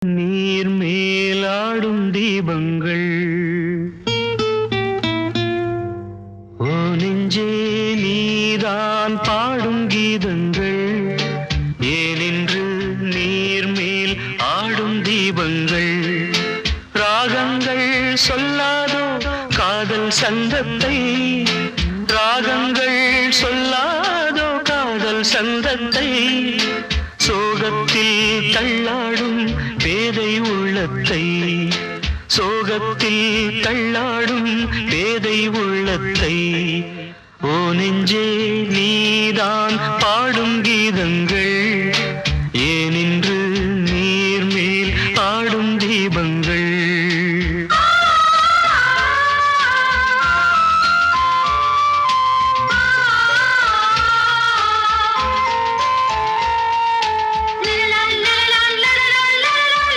நீர் மேலாடும் தீபங்கள் ஓ நெஞ்சே நீதான் பாடும் கீதங்கள் ஏனென்று நீர் மேல் ஆடும் தீபங்கள் ராகங்கள் சொல்லாதோ காதல் சந்தத்தை ராகங்கள் சொல்லாதோ காதல் சந்தத்தை சோகத்தில் தள்ளாடும் பேதை உள்ளத்தை சோகத்தில் தள்ளாடும் பேதை உள்ளத்தை ஓ நெஞ்சே நீதான் பாடும் கீதங்கள் ஏனென்று நீர் மேல் ஆடும் தீபங்கள்